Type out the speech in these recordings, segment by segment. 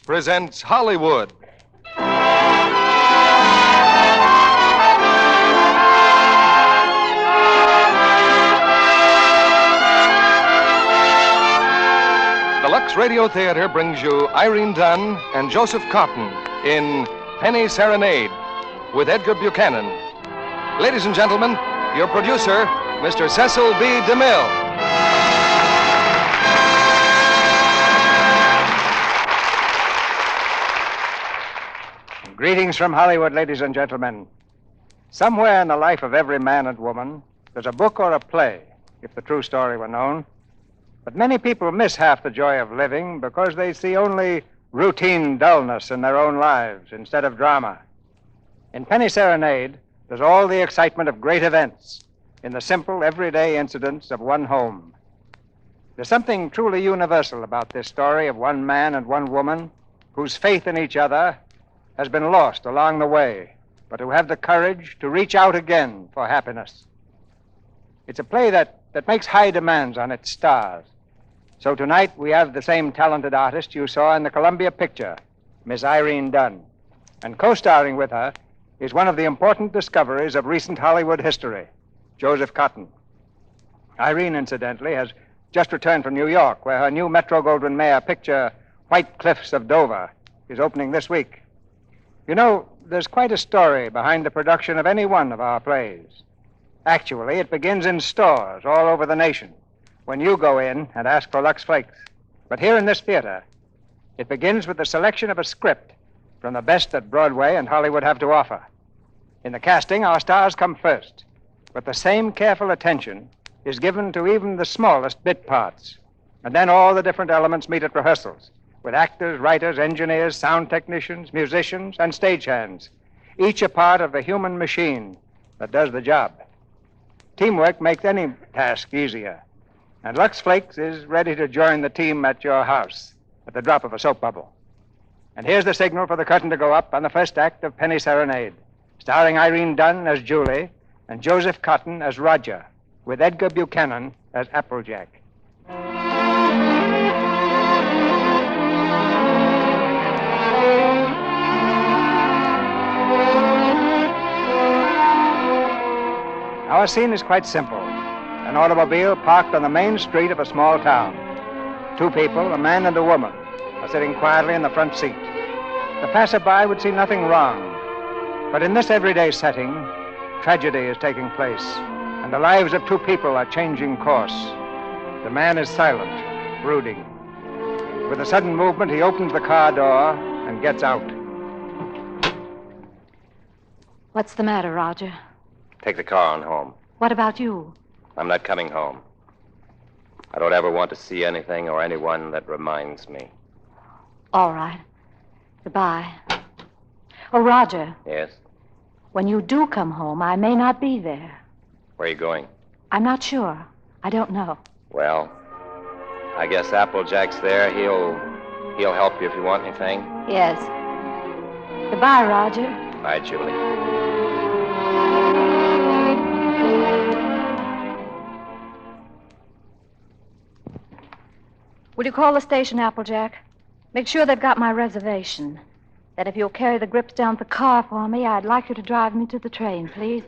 presents Hollywood. The Lux Radio Theater brings you Irene Dunne and Joseph Cotten in Penny Serenade with Edgar Buchanan. Ladies and gentlemen, your producer, Mr. Cecil B. DeMille. Greetings from Hollywood, ladies and gentlemen. Somewhere in the life of every man and woman, there's a book or a play, if the true story were known. But many people miss half the joy of living because they see only routine dullness in their own lives instead of drama. In Penny Serenade, there's all the excitement of great events in the simple, everyday incidents of one home. There's something truly universal about this story of one man and one woman whose faith in each other has been lost along the way, but who have the courage to reach out again for happiness. It's a play that makes high demands on its stars. So tonight we have the same talented artist you saw in the Columbia picture, Miss Irene Dunne. And co-starring with her is one of the important discoveries of recent Hollywood history, Joseph Cotten. Irene, incidentally, has just returned from New York, where her new Metro-Goldwyn-Mayer picture, White Cliffs of Dover, is opening this week. You know, there's quite a story behind the production of any one of our plays. Actually, it begins in stores all over the nation, when you go in and ask for Lux Flakes. But here in this theater, it begins with the selection of a script from the best that Broadway and Hollywood have to offer. In the casting, our stars come first, but the same careful attention is given to even the smallest bit parts. And then all the different elements meet at rehearsals, with actors, writers, engineers, sound technicians, musicians, and stagehands, each a part of the human machine that does the job. Teamwork makes any task easier. And Lux Flakes is ready to join the team at your house at the drop of a soap bubble. And here's the signal for the curtain to go up on the first act of Penny Serenade, starring Irene Dunne as Julie and Joseph Cotten as Roger, with Edgar Buchanan as Applejack. Our scene is quite simple. An automobile parked on the main street of a small town. Two people, a man and a woman, are sitting quietly in the front seat. The passerby would see nothing wrong. But in this everyday setting, tragedy is taking place, and the lives of two people are changing course. The man is silent, brooding. With a sudden movement, he opens the car door and gets out. What's the matter, Roger? Take the car on home. What about you? I'm not coming home. I don't ever want to see anything or anyone that reminds me. All right. Goodbye. Oh, Roger. Yes? When you do come home, I may not be there. Where are you going? I'm not sure. I don't know. Well, I guess Applejack's there. He'll help you if you want anything. Yes. Goodbye, Roger. Bye, Julie. Will you call the station, Applejack? Make sure they've got my reservation. That if you'll carry the grips down to the car for me, I'd like you to drive me to the train, please.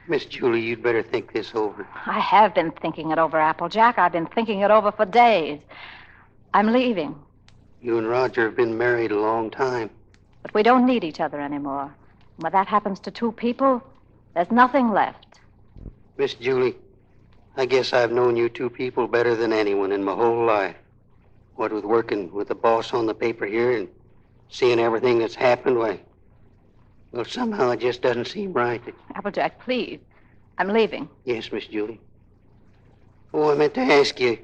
Miss Julie, you'd better think this over. I have been thinking it over, Applejack. I've been thinking it over for days. I'm leaving. You and Roger have been married a long time. But we don't need each other anymore. When that happens to two people, there's nothing left. Miss Julie, I guess I've known you two people better than anyone in my whole life. What with working with the boss on the paper here and seeing everything that's happened, well, somehow it just doesn't seem right. Applejack, please. I'm leaving. Yes, Miss Julie. Oh, I meant to ask you.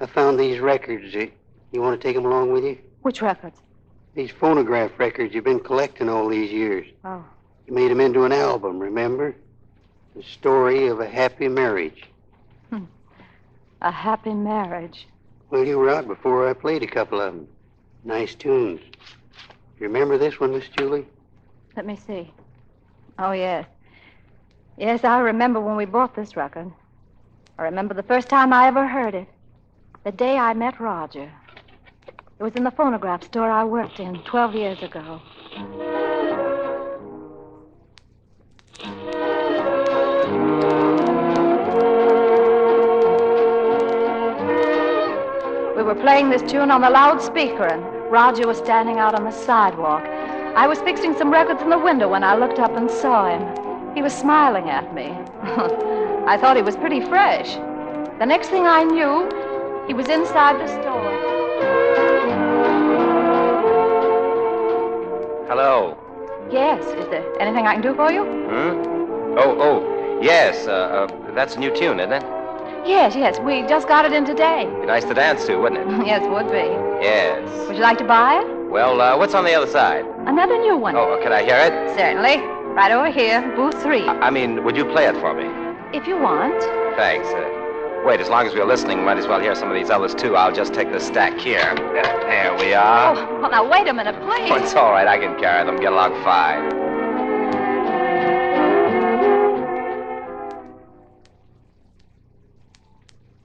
I found these records. You want to take them along with you? Which records? These phonograph records you've been collecting all these years. Oh. You made them into an album, remember? The story of a happy marriage. A happy marriage. Well, you were out before I played a couple of them. Nice tunes. You remember this one, Miss Julie? Let me see. Oh, yes. Yes, I remember when we bought this record. I remember the first time I ever heard it. The day I met Roger. It was in the phonograph store I worked in 12 years ago. We were playing this tune on the loudspeaker, and Roger was standing out on the sidewalk. I was fixing some records in the window when I looked up and saw him. He was smiling at me. I thought he was pretty fresh. The next thing I knew, he was inside the store. Hello. Yes, is there anything I can do for you? Yes. That's a new tune, isn't it? Yes, we just got it in today. Be nice to dance to, wouldn't it? Yes, would be. Yes. Would you like to buy it? Well, what's on the other side? Another new one. Oh, can I hear it? Certainly. Right over here, booth 3. I mean, would you play it for me? If you want. Thanks. Wait, as long as we're listening, might as well hear some of these others, too. I'll just take the stack here. There we are. Oh, well, now, wait a minute, please. Oh, it's all right. I can carry them. Get along fine.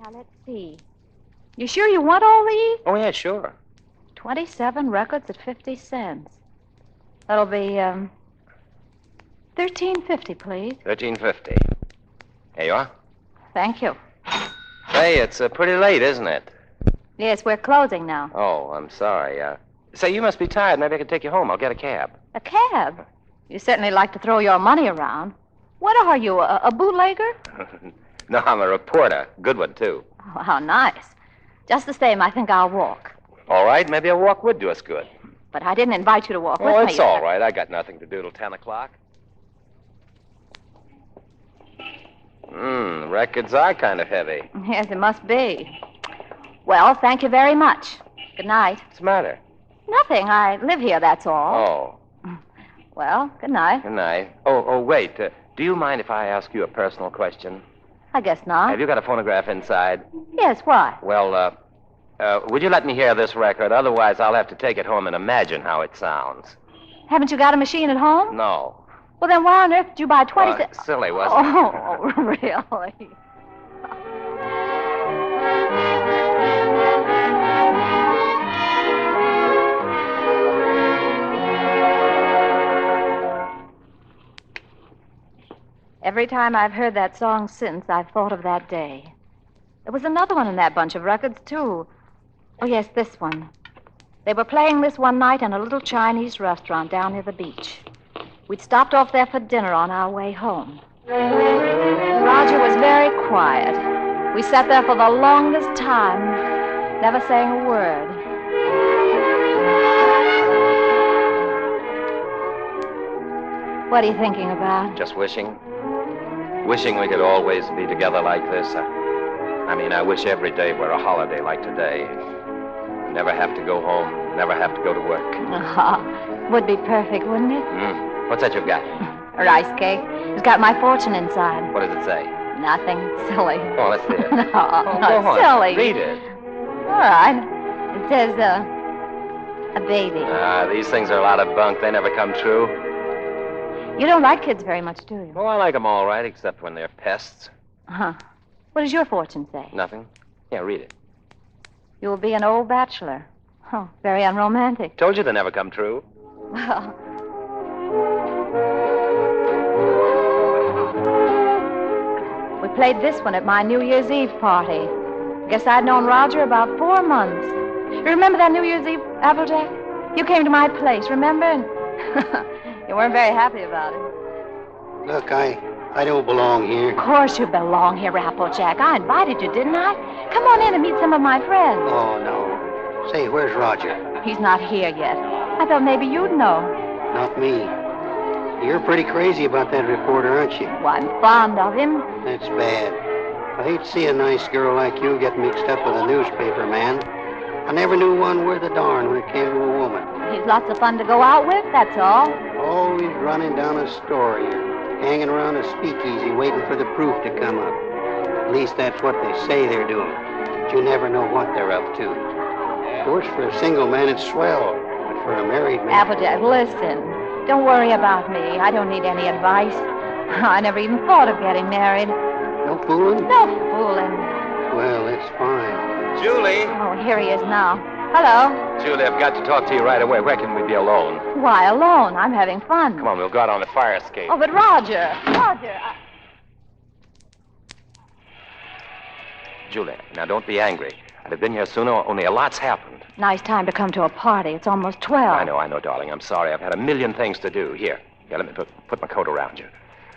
Now, let's see. You sure you want all these? Oh, yeah, sure. 27 records at 50 cents. That'll be, $13.50, please. $13.50. Here you are. Thank you. Say, it's pretty late, isn't it? Yes, we're closing now. Oh, I'm sorry. Say, you must be tired. Maybe I can take you home. I'll get a cab. A cab? You certainly like to throw your money around. What are you, a bootlegger? No, I'm a reporter. Good one, too. Oh, how nice. Just the same, I think I'll walk. All right, maybe a walk would do us good. But I didn't invite you to walk with Oh, me. it's all right. I got nothing to do till 10 o'clock. Records are kind of heavy. Yes, it must be. Well, thank you very much. Good night. What's the matter? Nothing. I live here, that's all. Oh, Well, good night. good night. Oh, wait. Do you mind if I ask you a personal question? I guess not. Have you got a phonograph inside? Yes, why? Well, would you let me hear this record? Otherwise, I'll have to take it home and imagine how it sounds. Haven't you got a machine at home? No. Well, then why on earth did you buy 20 Silly, wasn't it? Oh, really? Every time I've heard that song since, I've thought of that day. There was another one in that bunch of records, too. Oh, yes, this one. They were playing this one night in a little Chinese restaurant down near the beach. We'd stopped off there for dinner on our way home. Roger was very quiet. We sat there for the longest time, never saying a word. What are you thinking about? Just wishing. Wishing we could always be together like this. I wish every day were a holiday like today. Never have to go home, never have to go to work. Would be perfect, wouldn't it? What's that you've got? A rice cake. It's got my fortune inside. What does it say? Nothing. Silly. Oh, let's see it. No, Go on. silly. Read it. All right. It says, a baby. These things are a lot of bunk. They never come true. You don't like kids very much, do you? Oh, I like them all right, except when they're pests. Huh. What does your fortune say? Nothing. Yeah, read it. You'll be an old bachelor. Oh, very unromantic. Told you they never come true. Well. We played this one at my New Year's Eve party. Guess I'd known Roger about 4 months. You remember that New Year's Eve, Applejack? You came to my place, remember? And you weren't very happy about it. Look, I don't belong here. Of course you belong here, Applejack. I invited you, didn't I? Come on in and meet some of my friends. Oh, no. Say, where's Roger? He's not here yet. I thought maybe you'd know. Not me. You're pretty crazy about that reporter, aren't you? Well, I'm fond of him. That's bad. I hate to see a nice girl like you get mixed up with a newspaper man. I never knew one worth a darn when it came to a woman. He's lots of fun to go out with, that's all. Always running down a story or hanging around a speakeasy waiting for the proof to come up. At least that's what they say they're doing. But you never know what they're up to. Of course, for a single man, it's swell. But for a married man... Applejack, listen. Don't worry about me. I don't need any advice. I never even thought of getting married. No fooling? No fooling. Well, that's fine. Julie! Oh, here he is now. Hello. Julie, I've got to talk to you right away. Where can we be alone? Why, alone? I'm having fun. Come on, we'll go out on the fire escape. Oh, but Roger. Julie, now don't be angry. I'd have been here sooner, only a lot's happened. Nice time to come to a party. It's almost 12. I know, darling. I'm sorry. I've had a million things to do. Here, let me put my coat around you.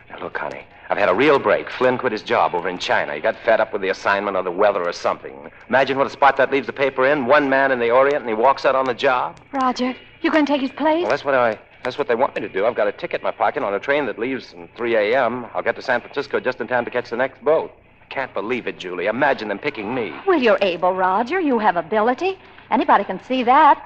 Now, look, honey, I've had a real break. Flynn quit his job over in China. He got fed up with the assignment or the weather or something. Imagine what a spot that leaves the paper in. One man in the Orient, and he walks out on the job. Roger, you going to take his place? Well, that's what they want me to do. I've got a ticket in my pocket on a train that leaves at 3 a.m. I'll get to San Francisco just in time to catch the next boat. I can't believe it, Julie. Imagine them picking me. Well, you're able, Roger. You have ability. Anybody can see that.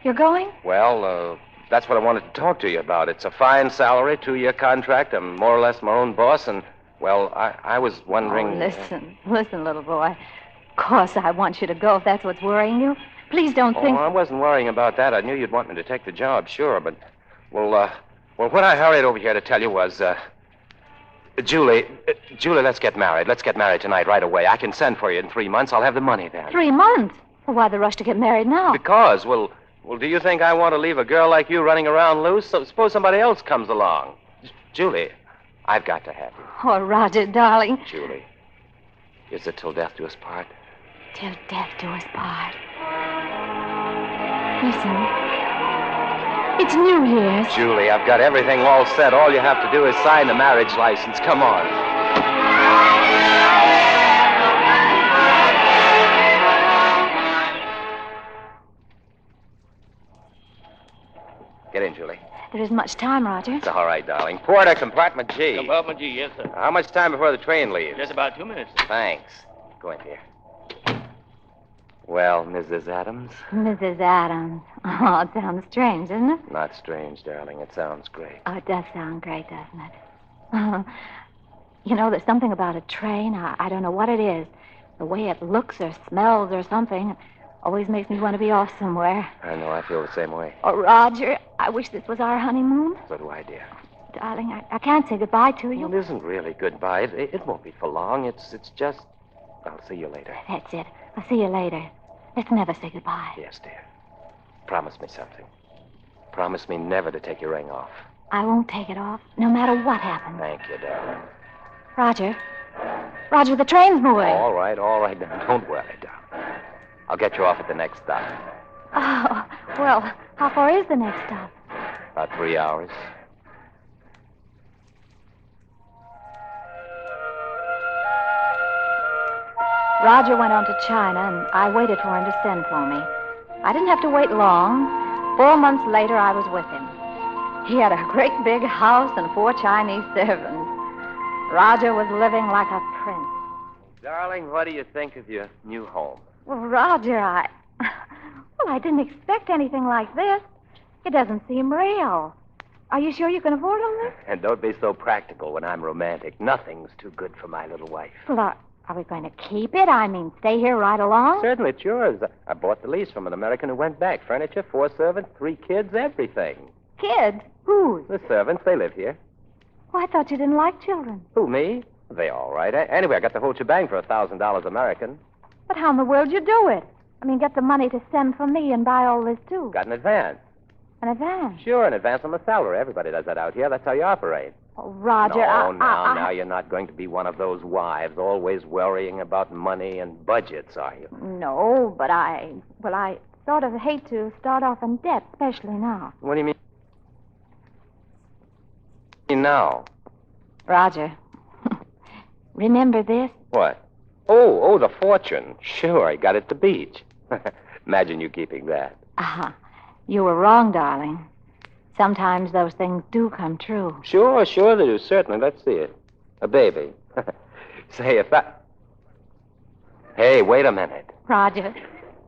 You're going? Well, that's what I wanted to talk to you about. It's a fine salary, 2-year contract. I'm more or less my own boss, and, well, I was wondering... Oh, listen, little boy. Of course I want you to go if that's what's worrying you. Please don't think... I wasn't worrying about that. I knew you'd want me to take the job, sure, but... Well, what I hurried over here to tell you was, Julie, let's get married. Let's get married tonight, right away. I can send for you in 3 months. I'll have the money then. 3 months? Well, why the rush to get married now? Because, well, do you think I want to leave a girl like you running around loose? So suppose somebody else comes along. Julie, I've got to have you. Oh, Roger, darling. Julie, is it till death do us part? Till death do us part. Listen. It's New Year's. Julie, I've got everything all set. All you have to do is sign the marriage license. Come on. Get in, Julie. There isn't much time, Roger. It's all right, darling. Porter, compartment G. Compartment G, yes, sir. How much time before the train leaves? Just about 2 minutes, sir. Thanks. Go in here. Well, Mrs. Adams? Mrs. Adams. Oh, it sounds strange, isn't it? Not strange, darling. It sounds great. Oh, it does sound great, doesn't it? You know, there's something about a train. I don't know what it is. The way it looks or smells or something. It always makes me want to be off somewhere. I know. I feel the same way. Oh, Roger, I wish this was our honeymoon. So do I, dear. Darling, I can't say goodbye to you. Well, it isn't really goodbye. It won't be for long. It's just... I'll see you later. That's it. I'll see you later. Let's never say goodbye. Yes, dear. Promise me something. Promise me never to take your ring off. I won't take it off, no matter what happens. Thank you, darling. Roger, the train's moving. All right. Now, don't worry, darling. I'll get you off at the next stop. Oh, well, how far is the next stop? About 3 hours. Roger went on to China, and I waited for him to send for me. I didn't have to wait long. 4 months later, I was with him. He had a great big house and 4 Chinese servants. Roger was living like a prince. Darling, what do you think of your new home? Well, Roger, I didn't expect anything like this. It doesn't seem real. Are you sure you can afford all this? And don't be so practical when I'm romantic. Nothing's too good for my little wife. Well, are we going to keep it? I mean, stay here right along? Certainly, it's yours. I bought the lease from an American who went back. Furniture, 4 servants, 3 kids, everything. Kids? Whose? The servants, they live here. Oh, I thought you didn't like children. Who, me? They all right. Anyway, I got the whole shebang for $1,000 American. But how in the world you do it? I mean, get the money to send for me and buy all this, too. Got an advance. An advance? Sure, an advance on the salary. Everybody does that out here. That's how you operate. Oh, Roger, Now you're not going to be one of those wives always worrying about money and budgets, are you? No, but I sort of hate to start off in debt, especially now. What do you mean now? Roger, remember this? What? Oh, the fortune. Sure, I got it at the beach. Imagine you keeping that. Uh-huh. You were wrong, darling. Sometimes those things do come true. Sure they do. Certainly. Let's see it. A baby. Say, if that... Hey, wait a minute. Roger.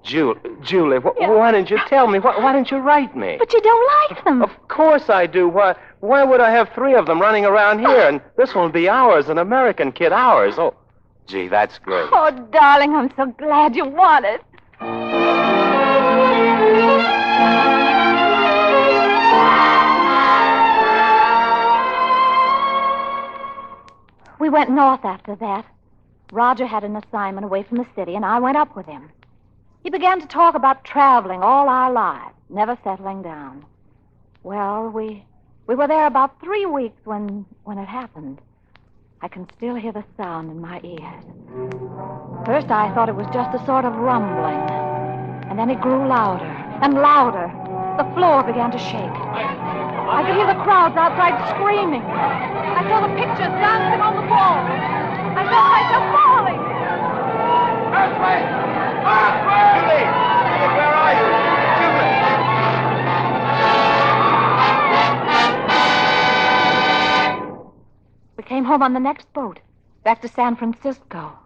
Julie, why didn't you tell me? Why didn't you write me? But you don't like them. Of course I do. Why would I have 3 of them running around here? And this one will be ours, an American kid, ours. Oh, gee, that's great. Oh, darling, I'm so glad you want it. We went north after that. Roger had an assignment away from the city, and I went up with him. He began to talk about traveling all our lives, never settling down. Well, we were there about 3 weeks when it happened. I can still hear the sound in my ears. First, I thought it was just a sort of rumbling. And then it grew louder and louder. The floor began to shake. I could hear the crowds outside screaming. I saw the pictures dancing on the wall. I felt myself falling. Earthquake! Julie! Where are you? We came home on the next boat, back to San Francisco.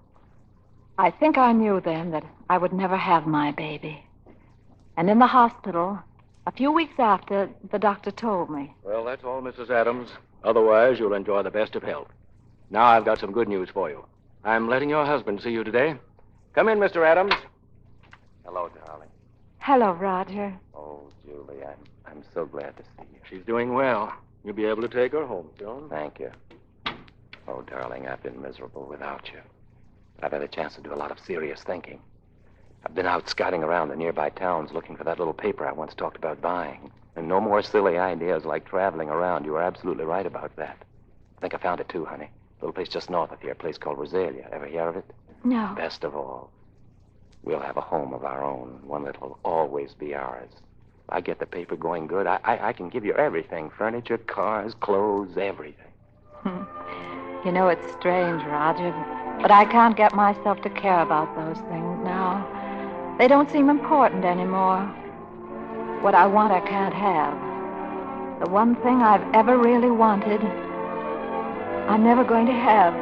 I think I knew then that I would never have my baby. And in the hospital, a few weeks after, the doctor told me. Well, that's all, Mrs. Adams. Otherwise, you'll enjoy the best of health. Now I've got some good news for you. I'm letting your husband see you today. Come in, Mr. Adams. Hello, darling. Hello, Roger. Oh, Julie, I'm so glad to see you. She's doing well. You'll be able to take her home, John. Thank you. Oh, darling, I've been miserable without you. But I've had a chance to do a lot of serious thinking. I've been out scouting around the nearby towns looking for that little paper I once talked about buying. And no more silly ideas like traveling around. You were absolutely right about that. I think I found it too, honey. A little place just north of here, a place called Rosalia. Ever hear of it? No. Best of all, we'll have a home of our own, one that'll always be ours. If I get the paper going good, I can give you everything. Furniture, cars, clothes, everything. You know, it's strange, Roger, but I can't get myself to care about those things now. They don't seem important anymore. What I want, I can't have. The one thing I've ever really wanted, I'm never going to have.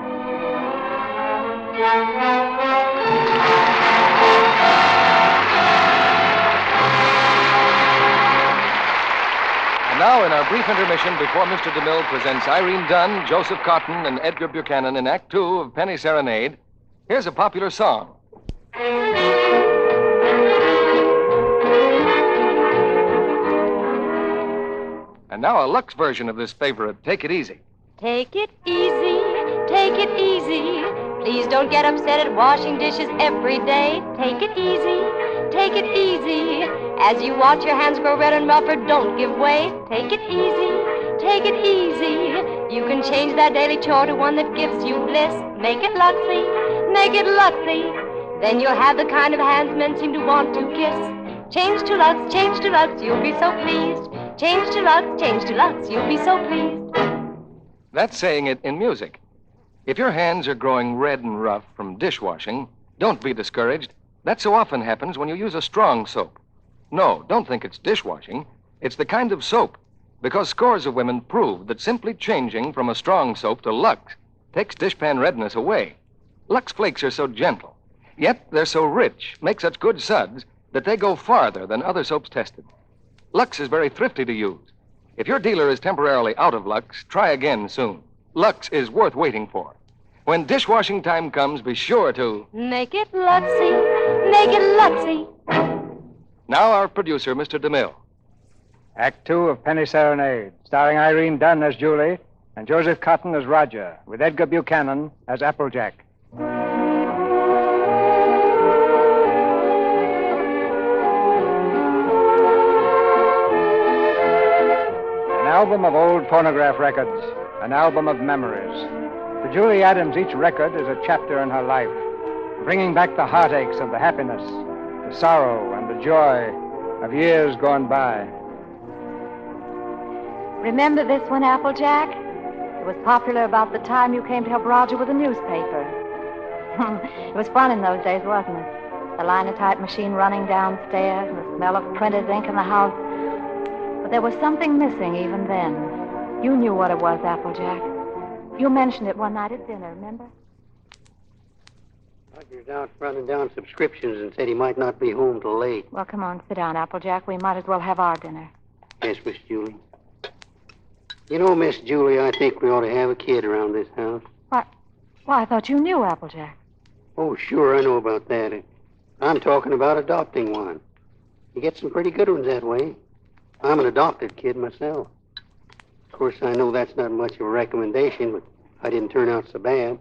And now, in our brief intermission before Mr. DeMille presents Irene Dunne, Joseph Cotten, and Edgar Buchanan in Act Two of Penny Serenade, here's a popular song. And now a Lux version of this favorite, Take It Easy. Take it easy, take it easy. Please don't get upset at washing dishes every day. Take it easy. As you watch your hands grow red and rougher, don't give way. Take it easy, take it easy. You can change that daily chore to one that gives you bliss. Make it Luxy, make it Luxy. Then you'll have the kind of hands men seem to want to kiss. Change to Lux, you'll be so pleased. Change to Lux, you'll be so pleased. That's saying it in music. If your hands are growing red and rough from dishwashing, don't be discouraged. That so often happens when you use a strong soap. No, don't think it's dishwashing. It's the kind of soap. Because scores of women prove that simply changing from a strong soap to Lux takes dishpan redness away. Lux flakes are so gentle, yet they're so rich, make such good suds, that they go farther than other soaps tested. Lux is very thrifty to use. If your dealer is temporarily out of Lux, try again soon. Lux is worth waiting for. When dishwashing time comes, be sure to... Make it Luxy, make it Luxy. Now our producer, Mr. DeMille. Act Two of Penny Serenade, starring Irene Dunne as Julie and Joseph Cotten as Roger, with Edgar Buchanan as Applejack. An album of old phonograph records, an album of memories. To Julie Adams, each record is a chapter in her life, bringing back the heartaches of the happiness, the sorrow, and the joy of years gone by. Remember this one, Applejack? It was popular about the time you came to help Roger with the newspaper. It was fun in those days, wasn't it? The linotype machine running downstairs and the smell of printer's ink in the house. But there was something missing even then. You knew what it was, Applejack. You mentioned it one night at dinner, remember? Roger's out running down subscriptions and said he might not be home till late. Well, come on, sit down, Applejack. We might as well have our dinner. Yes, Miss Julie. You know, Miss Julie, I think we ought to have a kid around this house. Why, I thought you knew, Applejack. Oh, sure, I know about that. I'm talking about adopting one. You get some pretty good ones that way. I'm an adopted kid myself. Of course, I know that's not much of a recommendation, but I didn't turn out so bad.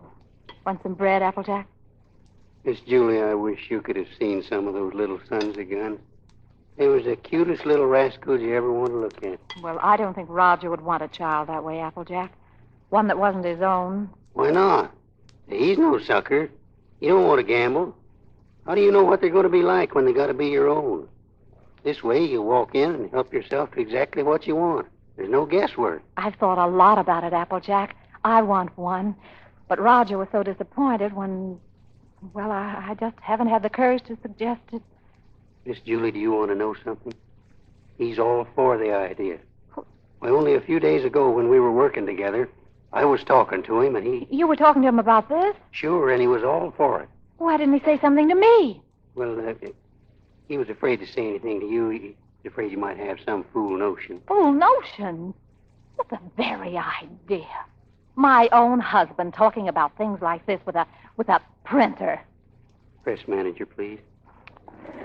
Want some bread, Applejack? Miss Julie, I wish you could have seen some of those little sons of guns. They was the cutest little rascals you ever want to look at. Well, I don't think Roger would want a child that way, Applejack. One that wasn't his own. Why not? He's no sucker. You don't want to gamble. How do you know what they're going to be like when they got to be your own? This way, you walk in and help yourself to exactly what you want. There's no guesswork. I've thought a lot about it, Applejack. I want one. But Roger was so disappointed when... Well, I just haven't had the courage to suggest it. Miss Julie, do you want to know something? He's all for the idea. Why, only a few days ago when we were working together, I was talking to him and he... You were talking to him about this? Sure, and he was all for it. Why didn't he say something to me? Well, he was afraid to say anything to you. He was afraid you might have some fool notion. Fool notion? What the very idea. My own husband talking about things like this with a printer. Press manager, please.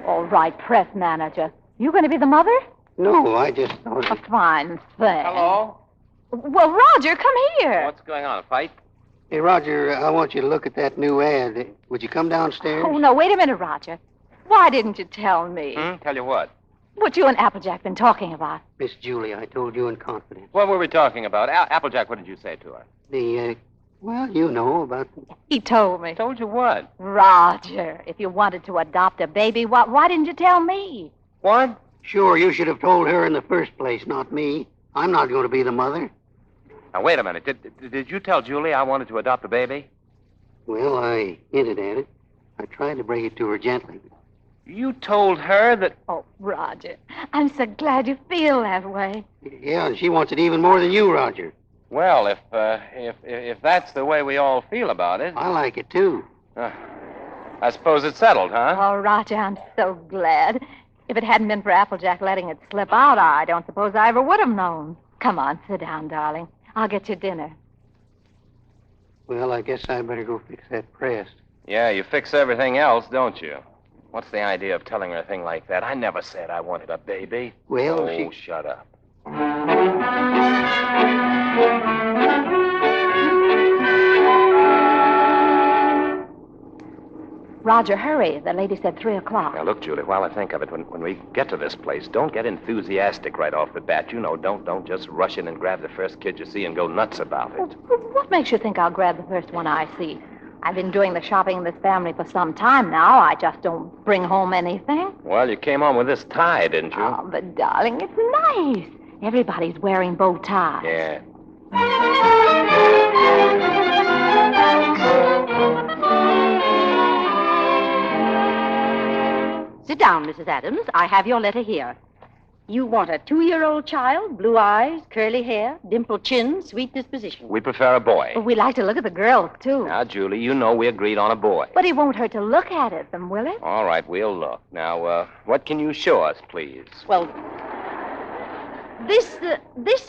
All right, press manager. You going to be the mother? No, I just thought... A fine thing. Hello? Well, Roger, come here. What's going on, a fight? Hey, Roger, I want you to look at that new ad. Would you come downstairs? Oh, no, wait a minute, Roger. Why didn't you tell me? Tell you what? What you and Applejack been talking about? Miss Julie, I told you in confidence. What were we talking about? Applejack, what did you say to her? Well, you know about... He told me. Told you what? Roger, if you wanted to adopt a baby, why didn't you tell me? What? Sure, you should have told her in the first place, not me. I'm not going to be the mother. Now, wait a minute. Did you tell Julie I wanted to adopt a baby? Well, I hinted at it. I tried to bring it to her gently. You told her that... Oh, Roger, I'm so glad you feel that way. Yeah, and she wants it even more than you, Roger. Well, if that's the way we all feel about it... I like it, too. I suppose it's settled, huh? Oh, Roger, I'm so glad. If it hadn't been for Applejack letting it slip out, I don't suppose I ever would have known. Come on, sit down, darling. I'll get you dinner. Well, I guess I better go fix that press. Yeah, you fix everything else, don't you? What's the idea of telling her a thing like that? I never said I wanted a baby. Well, Oh, shut up. Roger, hurry. The lady said 3 o'clock. Now, look, Julie, while I think of it, when we get to this place, don't get enthusiastic right off the bat. You know, don't just rush in and grab the first kid you see and go nuts about it. What makes you think I'll grab the first one I see? I've been doing the shopping in this family for some time now. I just don't bring home anything. Well, you came home with this tie, didn't you? Oh, but darling, it's nice. Everybody's wearing bow ties. Yeah. Sit down, Mrs. Adams. I have your letter here. You want a 2-year-old child, blue eyes, curly hair, dimpled chin, sweet disposition. We prefer a boy. We like to look at the girls, too. Now, Julie, you know we agreed on a boy. But it won't hurt to look at it, then, will it? All right, we'll look. Now, what can you show us, please? Well, this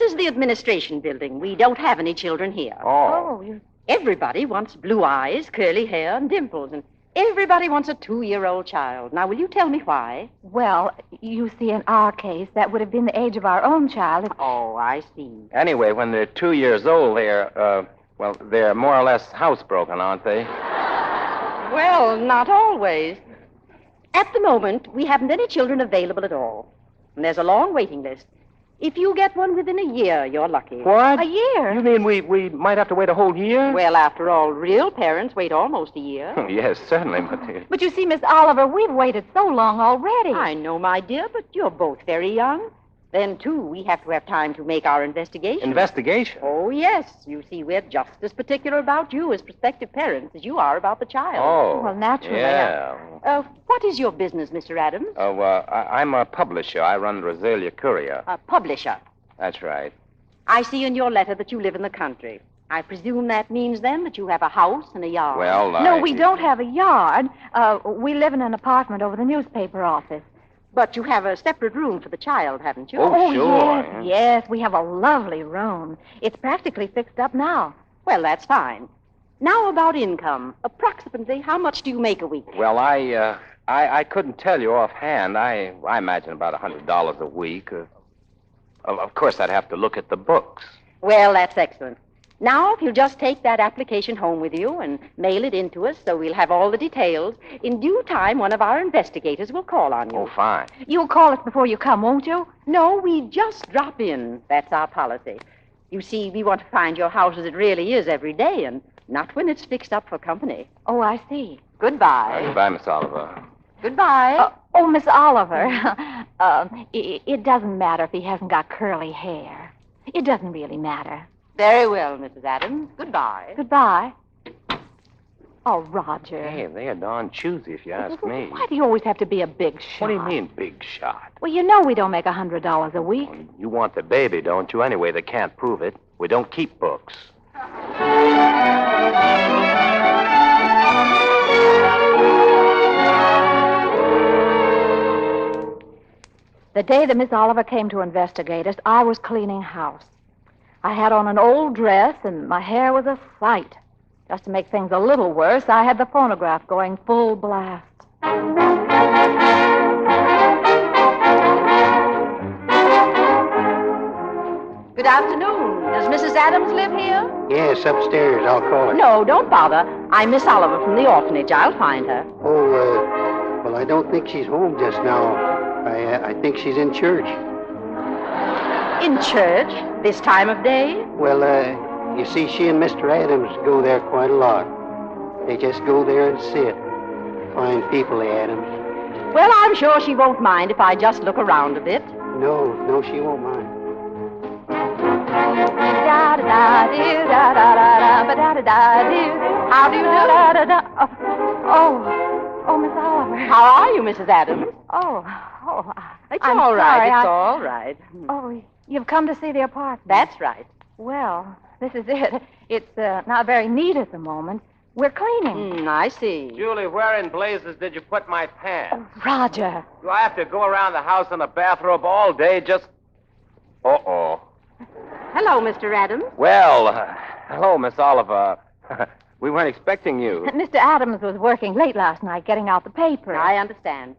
is the administration building. We don't have any children here. Oh. Everybody wants blue eyes, curly hair, and dimples, and everybody wants a 2-year-old child. Now, will you tell me why? Well, you see, in our case, that would have been the age of our own child. Oh, I see. Anyway, when they're 2 years old, they're more or less housebroken, aren't they? Well, not always. At the moment, we haven't any children available at all. And there's a long waiting list. If you get one within a year, you're lucky. What? A year? You mean we might have to wait a whole year? Well, after all, real parents wait almost a year. Yes, certainly, But you see, Miss Oliver, we've waited so long already. I know, my dear, but you're both very young. Then, too, we have to have time to make our investigation. Investigation? Oh, yes. You see, we're just as particular about you as prospective parents as you are about the child. Oh. Well, naturally. Yeah. What is your business, Mr. Adams? I'm a publisher. I run the Rosalia Courier. A publisher. That's right. I see in your letter that you live in the country. I presume that means, then, that you have a house and a yard. Well, No, we don't have a yard. We live in an apartment over the newspaper office. But you have a separate room for the child, haven't you? Oh, sure. Yes, yes. We have a lovely room. It's practically fixed up now. Well, that's fine. Now about income. Approximately, how much do you make a week? Well, I couldn't tell you offhand. I imagine about $100 a week. Of course, I'd have to look at the books. Well, that's excellent. Now, if you'll just take that application home with you and mail it in to us so we'll have all the details, in due time, one of our investigators will call on you. Oh, fine. You'll call us before you come, won't you? No, we just drop in. That's our policy. You see, we want to find your house as it really is every day and not when it's fixed up for company. Oh, I see. Goodbye. Goodbye, Miss Oliver. Goodbye. Oh, Miss Oliver, it doesn't matter if he hasn't got curly hair. It doesn't really matter. Very well, Mrs. Adams. Goodbye. Goodbye. Oh, Roger. Hey, they are darn choosy, if you ask me. Why do you always have to be a big shot? What do you mean, big shot? Well, you know we don't make $100 a week. You want the baby, don't you? Anyway, they can't prove it. We don't keep books. The day that Miss Oliver came to investigate us, I was cleaning house. I had on an old dress, and my hair was a sight. Just to make things a little worse, I had the phonograph going full blast. Good afternoon. Does Mrs. Adams live here? Yes, upstairs. I'll call her. No, don't bother. I'm Miss Oliver from the orphanage. I'll find her. Oh, well, I don't think she's home just now. I think she's in church. In church? This time of day? Well, you see, she and Mr. Adams go there quite a lot. They just go there and sit. Fine people, the Adams. Well, I'm sure she won't mind if I just look around a bit. No, she won't mind. How do you do? Oh, Miss Oliver. How are you, Mrs. Adams? It's I'm all right. sorry. It's all right. Oh, you've come to see the apartment. That's right. Well, this is it. It's not very neat at the moment. We're cleaning. I see. Julie, where in blazes did you put my pants? Roger. Do I have to go around the house in a bathrobe all day just... Uh-oh. Hello, Mr. Adams. Well, hello, Miss Oliver. We weren't expecting you. Mr. Adams was working late last night getting out the paper. I understand.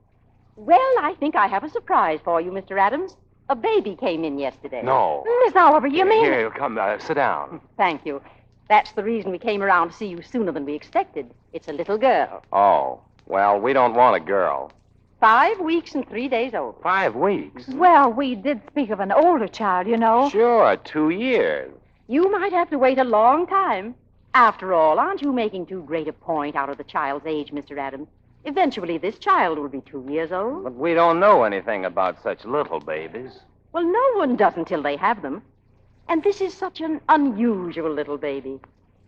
Well, I think I have a surprise for you, Mr. Adams. A baby came in yesterday. No. Miss Oliver, you mean... Here, come, sit down. Thank you. That's the reason we came around to see you sooner than we expected. It's a little girl. Oh, well, we don't want a girl. 5 weeks and 3 days old. 5 weeks? Well, we did speak of an older child, you know. Sure, 2 years. You might have to wait a long time. After all, aren't you making too great a point out of the child's age, Mr. Adams? Eventually, this child will be 2 years old. But we don't know anything about such little babies. Well, no one does until they have them. And this is such an unusual little baby.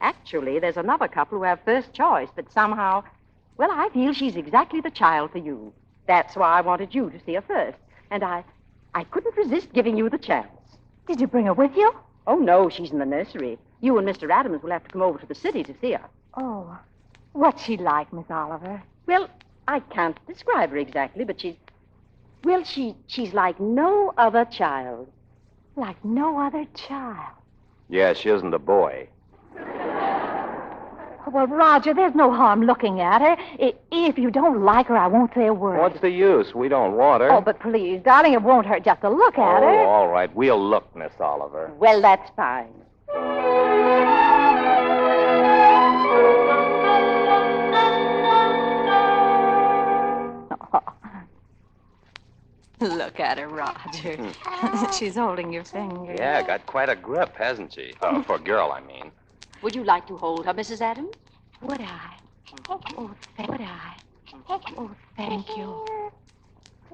Actually, there's another couple who have first choice, but somehow, well, I feel she's exactly the child for you. That's why I wanted you to see her first. And I couldn't resist giving you the chance. Did you bring her with you? Oh, no, she's in the nursery. You and Mr. Adams will have to come over to the city to see her. Oh, what's she like, Miss Oliver? Well, I can't describe her exactly, but she's like no other child. Like no other child. Yeah, she isn't a boy. Well, Roger, there's no harm looking at her. If you don't like her, I won't say a word. What's the use? We don't want her. Oh, but please, darling, it won't hurt just to look at her. Oh, all right. We'll look, Miss Oliver. Well, that's fine. Look at her, Roger. She's holding your finger. Yeah, got quite a grip, hasn't she? For a girl, I mean. Would you like to hold her, Mrs. Adams? Would I? Oh, thank you.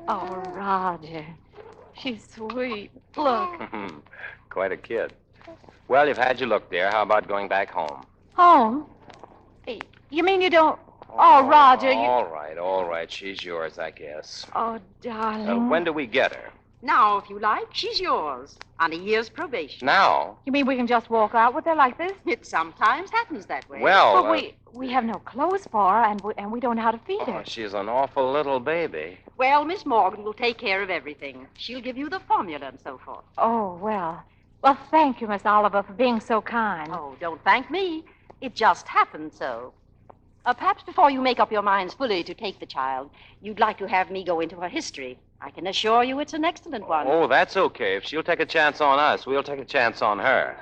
Oh, Roger. She's sweet. Look. Quite a kid. Well, you've had your look, dear. How about going back home? Home? You mean you don't... Oh, Roger, you... All right. She's yours, I guess. Oh, darling. When do we get her? Now, if you like, she's yours. On a year's probation. Now? You mean we can just walk out with her like this? It sometimes happens that way. Well, But we have no clothes for her, and we don't know how to feed her. She's an awful little baby. Well, Miss Morgan will take care of everything. She'll give you the formula and so forth. Oh, well. Well, thank you, Miss Oliver, for being so kind. Oh, don't thank me. It just happened so. Perhaps before you make up your minds fully to take the child, you'd like to have me go into her history. I can assure you it's an excellent one. Oh, that's okay. If she'll take a chance on us, we'll take a chance on her.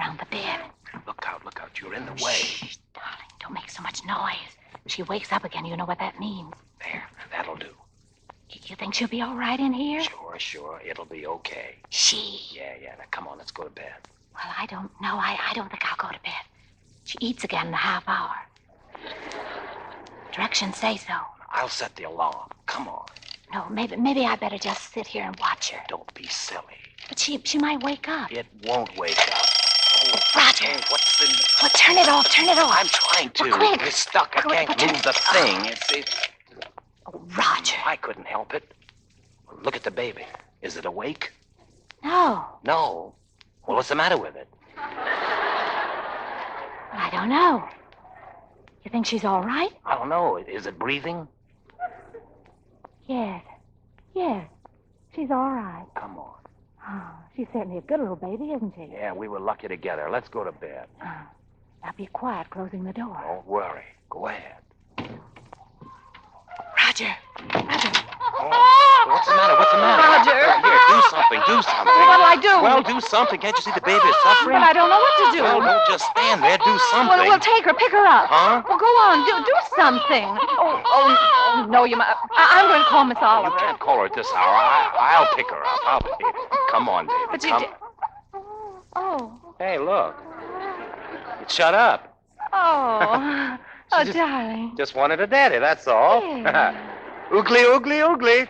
around the bed. Look out, look out. You're in the way. Shh, darling, don't make so much noise. If she wakes up again, you know what that means. There, that'll do. You think she'll be all right in here? Sure. It'll be okay. She? Yeah. Now, come on, let's go to bed. Well, I don't know. I don't think I'll go to bed. She eats again in a half hour. Directions say so. I'll set the alarm. Come on. No, maybe I better just sit here and watch her. Don't be silly. But she might wake up. It won't wake up. Roger. Oh, what's in the... Well, turn it off. I'm trying to. Well, quick. It's stuck. I can't move the thing. It's... Oh, Roger. I couldn't help it. Look at the baby. Is it awake? No. No. Well, what's the matter with it? Well, I don't know. You think she's all right? I don't know. Is it breathing? Yes. She's all right. Come on. Oh, she's certainly a good little baby, isn't she? Yeah, we were lucky to get her. Let's go to bed. Now be quiet, closing the door. Don't worry. Go ahead. Roger. Oh, what's the matter? Roger. Here, do something. What'll I do? Well, do something. Can't you see the baby is suffering? But I don't know what to do. Well, don't just stand there. Do something. Well, take her. Pick her up. Huh? Well, go on. Do something. Oh, no, you must. I'm going to call Miss Oliver. You can't call her at this hour. I'll pick her up. Come on, baby. But Come. Oh. Hey, look. Shut up. Oh. Oh, darling. Just wanted a daddy, that's all. Yeah. Oogly.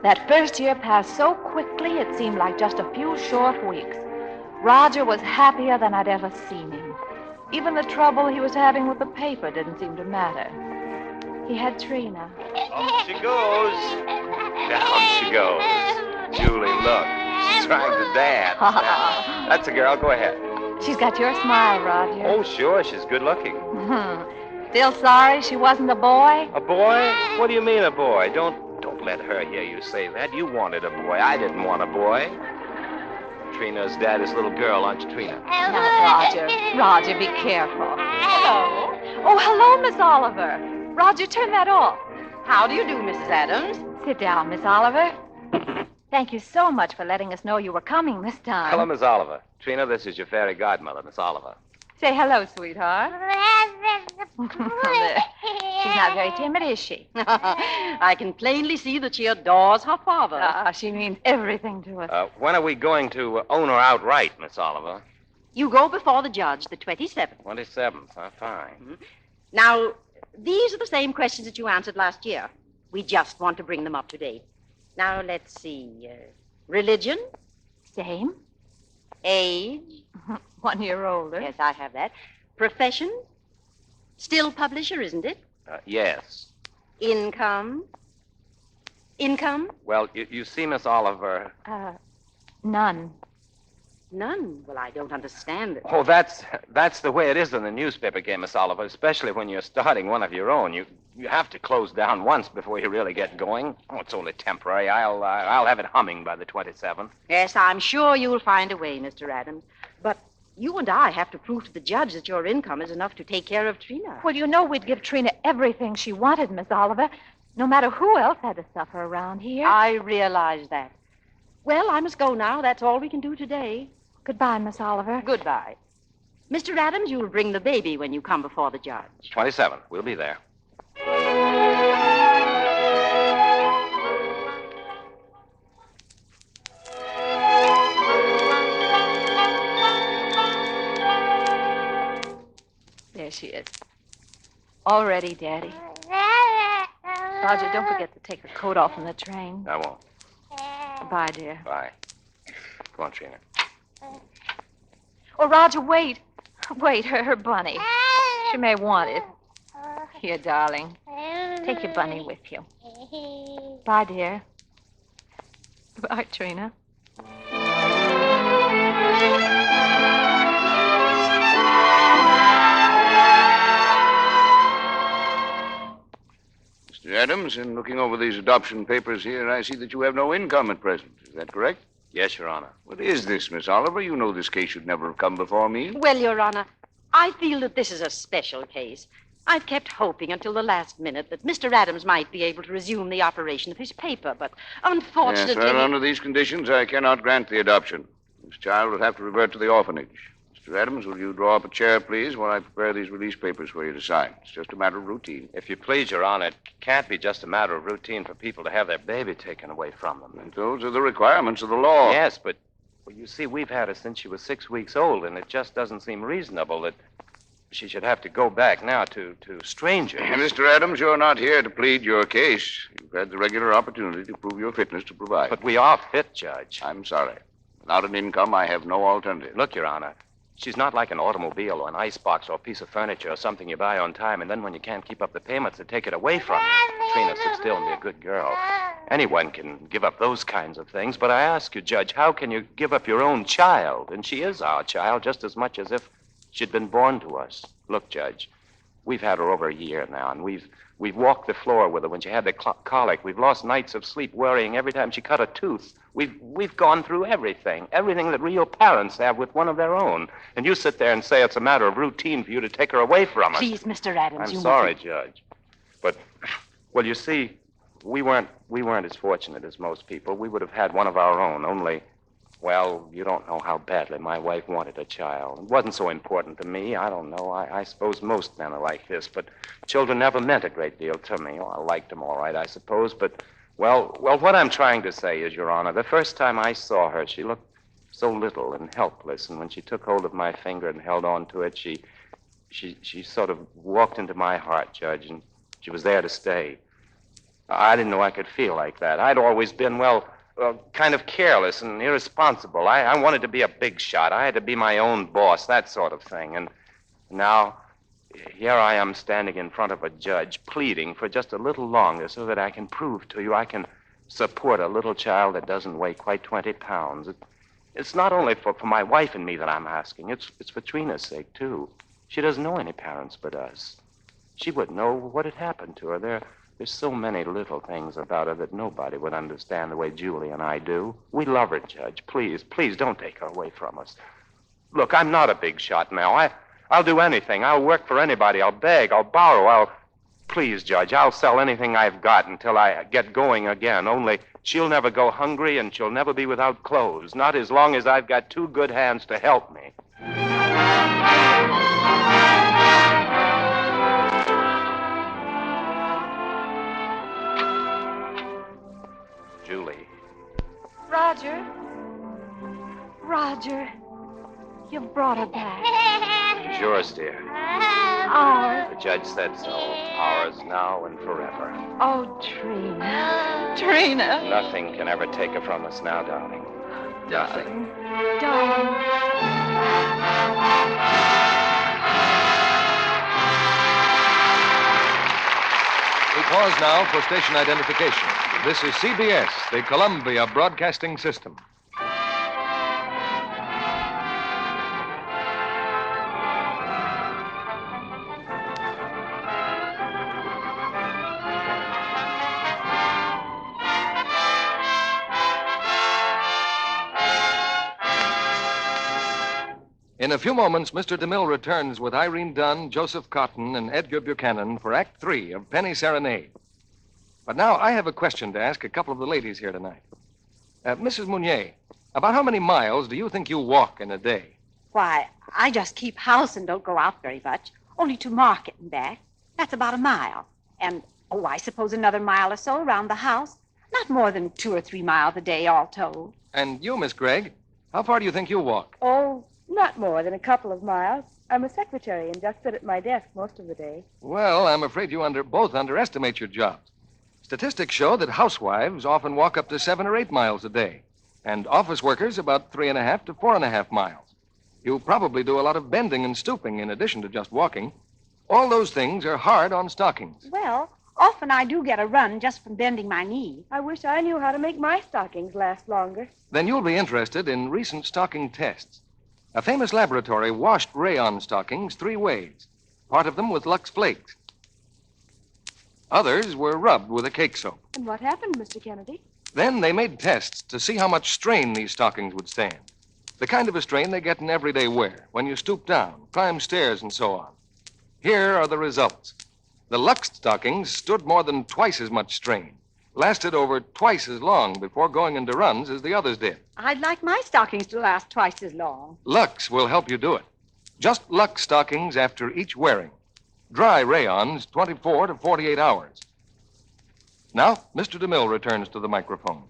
That first year passed so quickly it seemed like just a few short weeks. Roger was happier than I'd ever seen him. Even the trouble he was having with the paper didn't seem to matter. He had Trina. Up she goes. Down she goes. Julie, look. She's trying to dance. That's a girl. Go ahead. She's got your smile, Roger. Oh, sure. She's good looking. Still sorry she wasn't a boy? A boy? What do you mean a boy? Don't let her hear you say that. You wanted a boy. I didn't want a boy. Trina's daddy's little girl, aren't you, Trina? Now, Roger, be careful. Hello. Oh, hello, Miss Oliver. Roger, turn that off. How do you do, Mrs. Adams? Sit down, Miss Oliver. Thank you so much for letting us know you were coming this time. Hello, Miss Oliver. Trina, this is your fairy godmother, Miss Oliver. Say hello, sweetheart. She's not very timid, is she? I can plainly see that she adores her father. She means everything to us. When are we going to own her outright, Miss Oliver? You go before the judge the 27th. 27th, fine. Mm-hmm. Now, these are the same questions that you answered last year. We just want to bring them up to date. Now, let's see. Religion? Same. Age? 1 year older. Yes, I have that. Profession? Still publisher, isn't it? Yes. Income? Income? Well, you see, Miss Oliver... None. None? Well, I don't understand it. Oh, that's the way it is in the newspaper game, Miss Oliver, especially when you're starting one of your own. You have to close down once before you really get going. Oh, it's only temporary. I'll have it humming by the 27th. Yes, I'm sure you'll find a way, Mr. Adams. But you and I have to prove to the judge that your income is enough to take care of Trina. Well, you know we'd give Trina everything she wanted, Miss Oliver, no matter who else had to suffer around here. I realize that. Well, I must go now. That's all we can do today. Goodbye, Miss Oliver. Goodbye. Mr. Adams, you'll bring the baby when you come before the judge. 27th. We'll be there. There she is. All ready, Daddy. Roger, don't forget to take the coat off in the train. I won't. Goodbye, dear. Bye. Come on, Trina. Oh, Roger, wait. Wait, her bunny. She may want it. Here, darling. Take your bunny with you. Bye, dear. Goodbye, Trina. Mr. Adams, in looking over these adoption papers here, I see that you have no income at present. Is that correct? Yes, Your Honor. What is this, Miss Oliver? You know this case should never have come before me. Well, Your Honor, I feel that this is a special case. I've kept hoping until the last minute that Mr. Adams might be able to resume the operation of his paper, but unfortunately... Yes, well, under these conditions, I cannot grant the adoption. This child will have to revert to the orphanage. Mr. Adams, will you draw up a chair, please, while I prepare these release papers for you to sign? It's just a matter of routine. If you please, Your Honor, it can't be just a matter of routine for people to have their baby taken away from them. And those are the requirements of the law. Yes, but, well, you see, we've had her since she was 6 weeks old, and it just doesn't seem reasonable that she should have to go back now to strangers. Mr. Adams, you're not here to plead your case. You've had the regular opportunity to prove your fitness to provide. But we are fit, Judge. I'm sorry. Without an income, I have no alternative. Look, Your Honor, she's not like an automobile or an icebox or a piece of furniture or something you buy on time, and then when you can't keep up the payments, they take it away from you. Trina, sit still and be a good girl. Anyone can give up those kinds of things, but I ask you, Judge, how can you give up your own child? And she is our child just as much as if she'd been born to us. Look, Judge, we've had her over a year now, and we've walked the floor with her when she had the colic. We've lost nights of sleep worrying every time she cut a tooth. We've gone through everything that real parents have with one of their own. And you sit there and say it's a matter of routine for you to take her away from us. Please, Mr. Adams, I'm sorry, Judge. But, well, you see, we weren't as fortunate as most people. We would have had one of our own, only... Well, you don't know how badly my wife wanted a child. It wasn't so important to me. I don't know. I suppose most men are like this, but children never meant a great deal to me. Oh, I liked them all right, I suppose, but, well, what I'm trying to say is, Your Honor, the first time I saw her, she looked so little and helpless, and when she took hold of my finger and held on to it, she sort of walked into my heart, Judge, and she was there to stay. I didn't know I could feel like that. I'd always been, kind of careless and irresponsible. I wanted to be a big shot. I had to be my own boss, that sort of thing. And now, here I am standing in front of a judge, pleading for just a little longer so that I can prove to you I can support a little child that doesn't weigh quite 20 pounds. It's not only for my wife and me that I'm asking. It's for Trina's sake, too. She doesn't know any parents but us. She would know what had happened to her. There's so many little things about her that nobody would understand the way Julie and I do. We love her, Judge. Please don't take her away from us. Look, I'm not a big shot now. I'll do anything. I'll work for anybody. I'll beg. I'll borrow. Please, Judge, I'll sell anything I've got until I get going again. Only she'll never go hungry and she'll never be without clothes. Not as long as I've got two good hands to help me. Julie. Roger, you've brought her back. She's yours, dear. Ours. The judge said so. Ours now and forever. Oh, Trina. Nothing can ever take her from us now, darling. Nothing. Darling. We pause now for station identification. This is CBS, the Columbia Broadcasting System. In a few moments, Mr. DeMille returns with Irene Dunne, Joseph Cotten, and Edgar Buchanan for Act 3 of Penny Serenade. But now I have a question to ask a couple of the ladies here tonight. Mrs. Mounier, about how many miles do you think you walk in a day? Why, I just keep house and don't go out very much. Only to market and back. That's about a mile. And, I suppose another mile or so around the house. Not more than 2 or 3 miles a day, all told. And you, Miss Gregg, how far do you think you walk? Oh, not more than a couple of miles. I'm a secretary and just sit at my desk most of the day. Well, I'm afraid you both underestimate your jobs. Statistics show that housewives often walk up to 7 or 8 miles a day, and office workers about 3.5 to 4.5 miles. You probably do a lot of bending and stooping in addition to just walking. All those things are hard on stockings. Well, often I do get a run just from bending my knee. I wish I knew how to make my stockings last longer. Then you'll be interested in recent stocking tests. A famous laboratory washed rayon stockings 3 ways, part of them with Lux Flakes. Others were rubbed with a cake soap. And what happened, Mr. Kennedy? Then they made tests to see how much strain these stockings would stand. The kind of a strain they get in everyday wear, when you stoop down, climb stairs, and so on. Here are the results. The Lux stockings stood more than twice as much strain, lasted over twice as long before going into runs as the others did. I'd like my stockings to last twice as long. Lux will help you do it. Just Lux stockings after each wearing. Dry rayons, 24 to 48 hours. Now, Mr. DeMille returns to the microphone.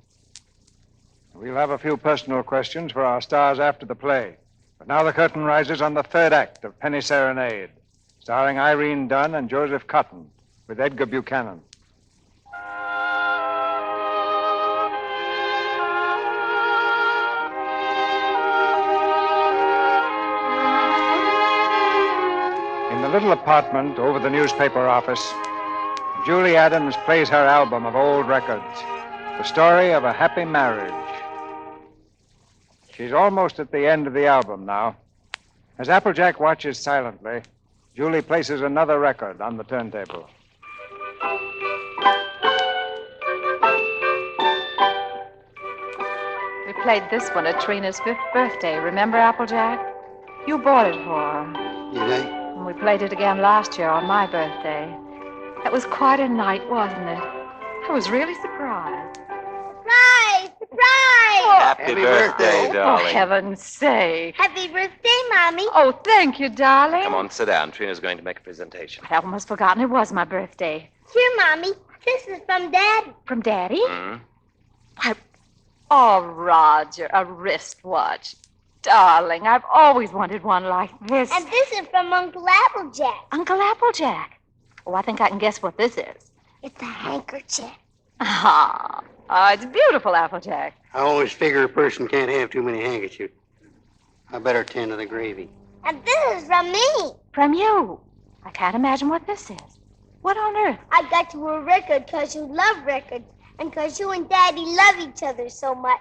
We'll have a few personal questions for our stars after the play. But now the curtain rises on the third act of Penny Serenade, starring Irene Dunne and Joseph Cotten, with Edgar Buchanan. In the little apartment over the newspaper office, Julie Adams plays her album of old records, the story of a happy marriage. She's almost at the end of the album now. As Applejack watches silently, Julie places another record on the turntable. We played this one at Trina's 5th birthday. Remember, Applejack? You bought it for her. Did I? And we played it again last year on my birthday. It was quite a night, wasn't it? I was really surprised. Surprise! Surprise! Happy birthday, For darling. heaven's sake. Happy birthday, Mommy. Oh, thank you, darling. Come on, sit down. Trina's going to make a presentation. I'd almost forgotten it was my birthday. Here, Mommy. This is from Daddy. From Daddy? Hmm? Why, oh, Roger, a wristwatch. Darling, I've always wanted one like this. And this is from Uncle Applejack. Uncle Applejack. Oh, I think I can guess what this is. It's a handkerchief. Ah, it's beautiful, Applejack. I always figure a person can't have too many handkerchiefs. I better tend to the gravy. And this is from me. From you. I can't imagine what this is. What on earth? I got you a record because you love records and because you and Daddy love each other so much.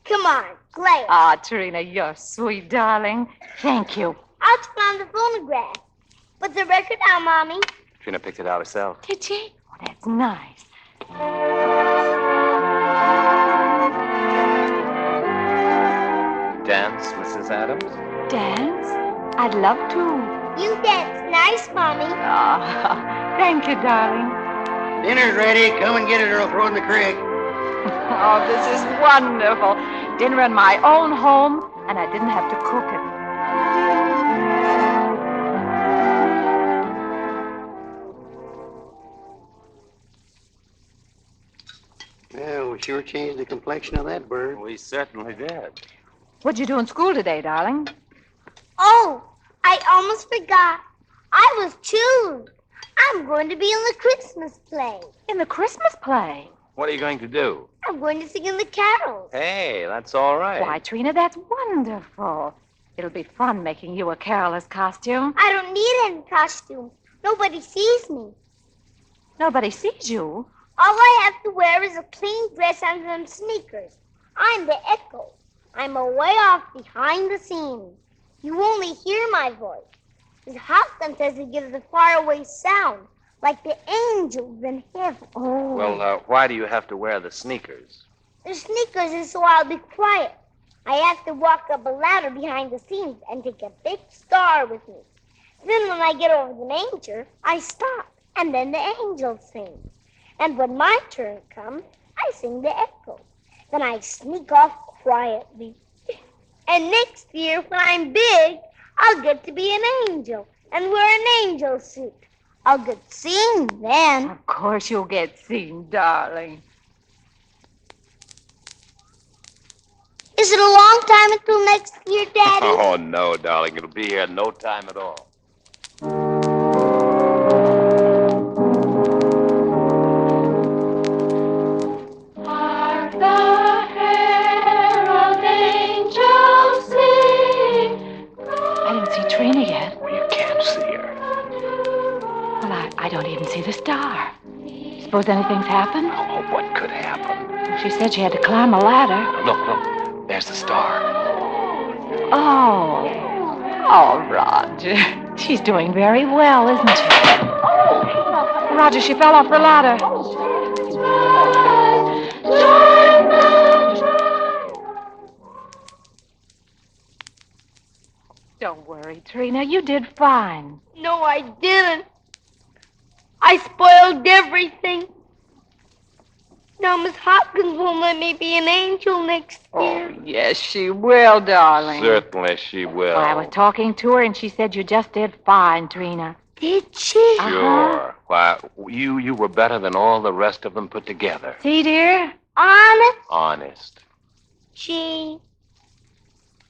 Come on, play it. Ah, Trina, you're sweet, darling. Thank you. I'll turn on the phonograph. Put the record on, Mommy. Trina picked it out herself. Did she? Oh, that's nice. Dance, Mrs. Adams? Dance? I'd love to. You dance nice, Mommy. Ah, thank you, darling. Dinner's ready. Come and get it or I'll throw it in the creek. Oh, this is wonderful. Dinner in my own home, and I didn't have to cook it. Well, we sure changed the complexion of that bird. We certainly did. What'd you do in school today, darling? Oh, I almost forgot. I was chosen. I'm going to be in the Christmas play. In the Christmas play? What are you going to do? I'm going to sing in the carols. Hey, that's all right. Why, Trina, that's wonderful. It'll be fun making you a carol's costume. I don't need any costume. Nobody sees me. Nobody sees you. All I have to wear is a clean dress and some sneakers. I'm the echo. I'm away off behind the scenes. You only hear my voice. His Hopkins says it gives a faraway sound, like the angels in heaven. Oh. Well, why do you have to wear the sneakers? The sneakers is so I'll be quiet. I have to walk up a ladder behind the scenes and take a big star with me. Then when I get over the manger, I stop, and then the angels sing. And when my turn comes, I sing the echo. Then I sneak off quietly. And next year, when I'm big, I'll get to be an angel and wear an angel suit. I'll get seen then. Of course you'll get seen, darling. Is it a long time until next year, Daddy? Oh, no, darling. It'll be here in no time at all. Hark the herald angels sing. I didn't see Trina yet. Well, you can't see her. Well, I don't even see the star. Suppose anything's happened? Oh, what could happen? She said she had to climb a ladder. Look. There's the star. Oh. Oh, Roger. She's doing very well, isn't she? Oh, Roger, she fell off her ladder. Don't worry, Trina. You did fine. No, I didn't. I spoiled everything. Now Miss Hopkins won't let me be an angel next year. Yes, she will, darling. Certainly she will. Well, I was talking to her, and she said you just did fine, Trina. Did she? Sure. Why, you were better than all the rest of them put together. See, dear? Honest? Honest. Gee,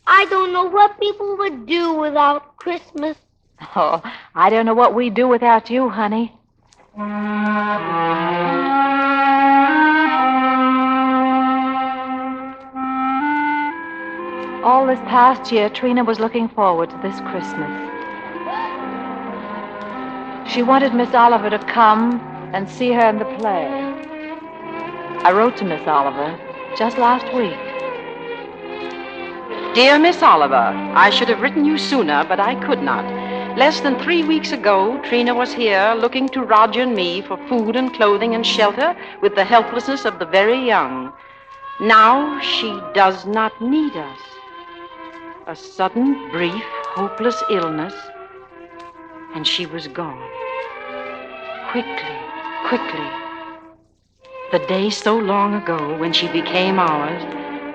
I don't know what people would do without Christmas. Oh, I don't know what we'd do without you, honey. All this past year, Trina was looking forward to this Christmas. She wanted Miss Oliver to come and see her in the play. I wrote to Miss Oliver just last week. Dear Miss Oliver, I should have written you sooner, but I could not. Less than 3 weeks ago, Trina was here looking to Roger and me for food and clothing and shelter with the helplessness of the very young. Now she does not need us. A sudden, brief, hopeless illness, and she was gone. Quickly. The day so long ago when she became ours,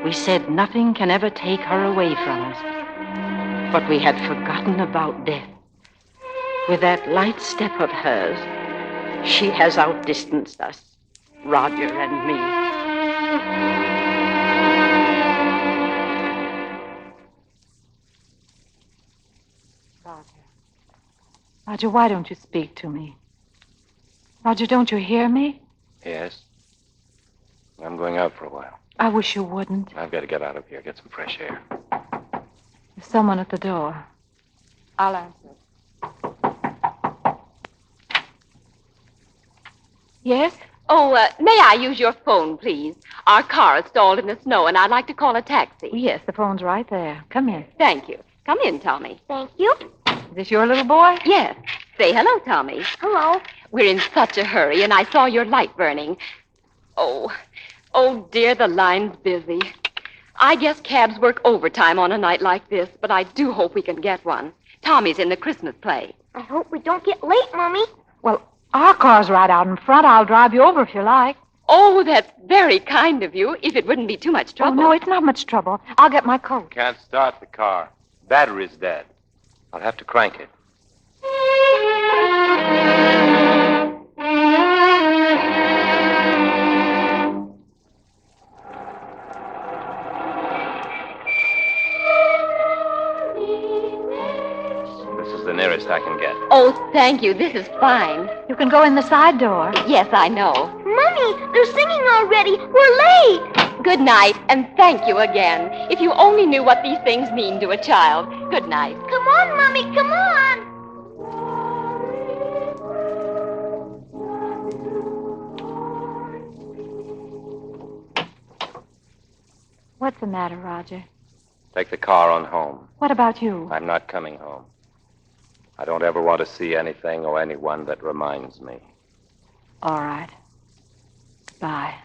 we said nothing can ever take her away from us. But we had forgotten about death. With that light step of hers, she has outdistanced us, Roger and me. Roger, why don't you speak to me? Roger, don't you hear me? Yes. I'm going out for a while. I wish you wouldn't. I've got to get out of here, get some fresh air. There's someone at the door. I'll answer. Yes? Oh, may I use your phone, please? Our car is stalled in the snow, and I'd like to call a taxi. Yes, the phone's right there. Come in. Thank you. Come in, Tommy. Thank you. Is this your little boy? Yes. Say hello, Tommy. Hello. We're in such a hurry, and I saw your light burning. Oh, dear, the line's busy. I guess cabs work overtime on a night like this, but I do hope we can get one. Tommy's in the Christmas play. I hope we don't get late, Mommy. Well, our car's right out in front. I'll drive you over if you like. Oh, that's very kind of you, if it wouldn't be too much trouble. Oh, no, it's not much trouble. I'll get my coat. Can't start the car. Battery's dead. I'll have to crank it. This is the nearest I can get. Oh, thank you. This is fine. You can go in the side door. Yes, I know. Mommy, they're singing already. We're late. Good night, and thank you again. If you only knew what these things mean to a child. Good night. Come on, Mommy, come on. What's the matter, Roger? Take the car on home. What about you? I'm not coming home. I don't ever want to see anything or anyone that reminds me. All right. Bye.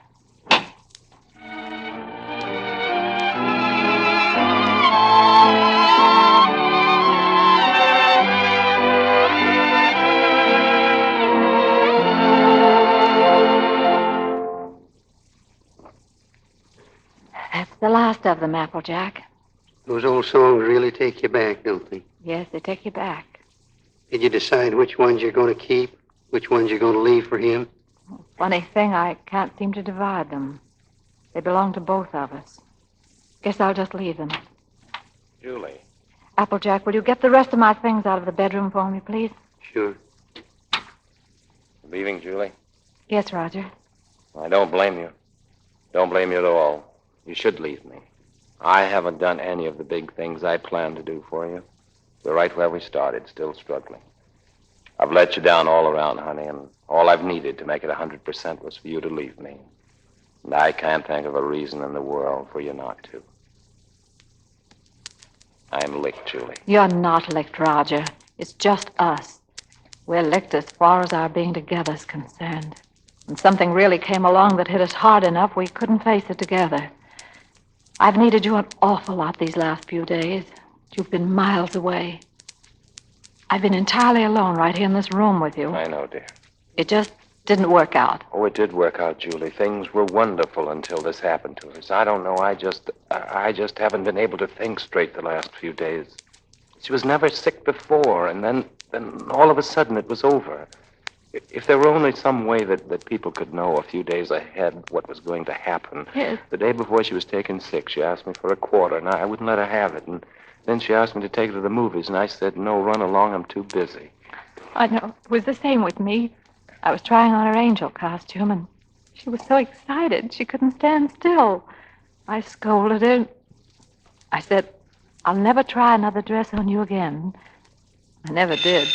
That's the last of them, Applejack. Those old songs really take you back, don't they? Yes, they take you back. Did you decide which ones you're going to keep, which ones you're going to leave for him? Funny thing, I can't seem to divide them. They belong to both of us. Guess I'll just leave them. Julie. Applejack, will you get the rest of my things out of the bedroom for me, please? Sure. Leaving, Julie? Yes, Roger. I don't blame you. Don't blame you at all. You should leave me. I haven't done any of the big things I planned to do for you. We're right where we started, still struggling. I've let you down all around, honey, and all I've needed to make it 100% was for you to leave me. And I can't think of a reason in the world for you not to. I'm licked, Julie. You're not licked, Roger. It's just us. We're licked as far as our being together is concerned. When something really came along that hit us hard enough, we couldn't face it together. I've needed you an awful lot these last few days. You've been miles away. I've been entirely alone right here in this room with you. I know, dear. It just didn't work out. Oh, it did work out, Julie. Things were wonderful until this happened to us. I don't know. I just haven't been able to think straight the last few days. She was never sick before, and then all of a sudden it was over. If there were only some way that people could know a few days ahead what was going to happen. Yes. The day before she was taken sick, she asked me for a quarter, and I wouldn't let her have it. And then she asked me to take her to the movies, and I said, no, run along, I'm too busy. I know. It was the same with me. I was trying on her angel costume, and she was so excited she couldn't stand still. I scolded her. I said, I'll never try another dress on you again. I never did.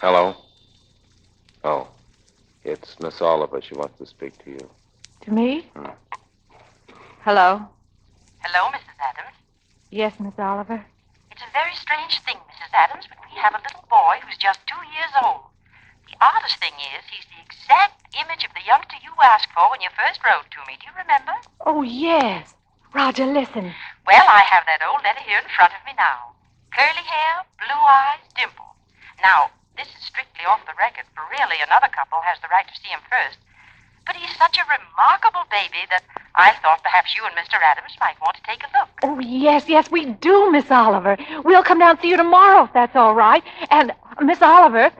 Hello? Oh, it's Miss Oliver. She wants to speak to you. To me? Hello? Hello, Mrs. Adams. Yes, Miss Oliver. It's a very strange thing, Mrs. Adams, but we have a little boy who's just 2 years old. The oddest thing is he's the exact image of the youngster you asked for when you first wrote to me. Do you remember? Oh, yes. Roger, listen. Well, I have that old letter here in front of me now. Curly hair, blue eyes, dimple. Now, this is strictly off the record, for really another couple has the right to see him first. But he's such a remarkable baby that I thought perhaps you and Mr. Adams might want to take a look. Oh, yes, we do, Miss Oliver. We'll come down and see you tomorrow, if that's all right. And, Miss Oliver,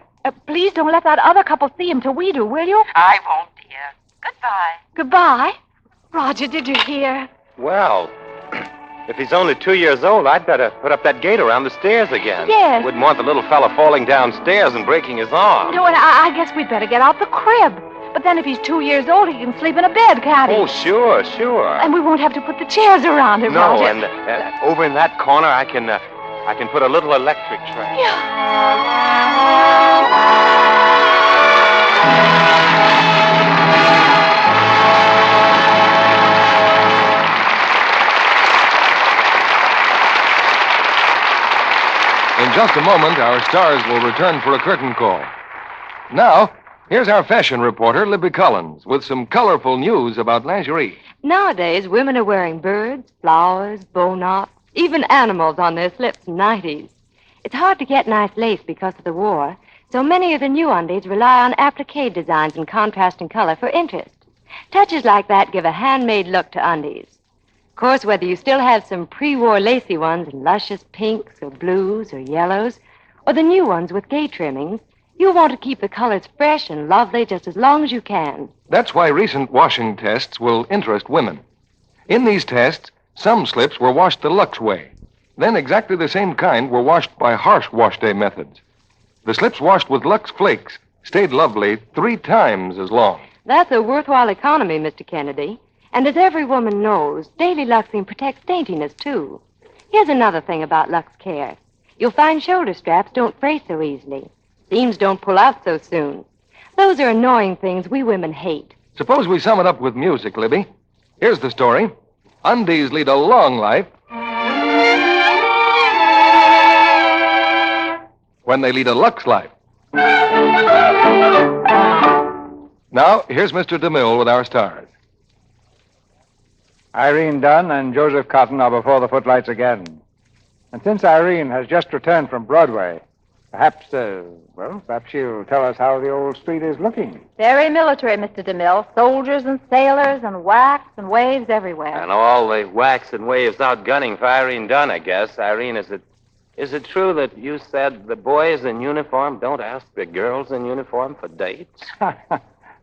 please don't let that other couple see him till we do, will you? I won't, dear. Goodbye. Goodbye. Roger, did you hear? Well, if he's only 2 years old, I'd better put up that gate around the stairs again. Yes. Wouldn't want the little fella falling downstairs and breaking his arm. No, and I guess we'd better get out the crib. But then if he's 2 years old, he can sleep in a bed, can't he? Oh, sure. And we won't have to put the chairs around him, No, Roger. and over in that corner, I can put a little electric tray. In just a moment, our stars will return for a curtain call. Now, here's our fashion reporter, Libby Collins, with some colorful news about lingerie. Nowadays, women are wearing birds, flowers, bow knots, even animals on their slips and nighties. It's hard to get nice lace because of the war, so many of the new undies rely on applique designs and contrasting color for interest. Touches like that give a handmade look to undies. Of course, whether you still have some pre-war lacy ones in luscious pinks or blues or yellows, or the new ones with gay trimmings, you'll want to keep the colors fresh and lovely just as long as you can. That's why recent washing tests will interest women. In these tests, some slips were washed the Lux way. Then exactly the same kind were washed by harsh wash day methods. The slips washed with Lux Flakes stayed lovely 3 times as long. That's a worthwhile economy, Mr. Kennedy. And as every woman knows, daily luxing protects daintiness, too. Here's another thing about Lux Care. You'll find shoulder straps don't fray so easily. Seams don't pull out so soon. Those are annoying things we women hate. Suppose we sum it up with music, Libby. Here's the story. Undies lead a long life when they lead a Lux life. Now, here's Mr. DeMille with our stars. Irene Dunne and Joseph Cotten are before the footlights again. And since Irene has just returned from Broadway, perhaps she'll tell us how the old street is looking. Very military, Mr. DeMille. Soldiers and sailors and wax and waves everywhere. And all the wax and waves out gunning for Irene Dunne, I guess. Irene, is it true that you said the boys in uniform don't ask the girls in uniform for dates?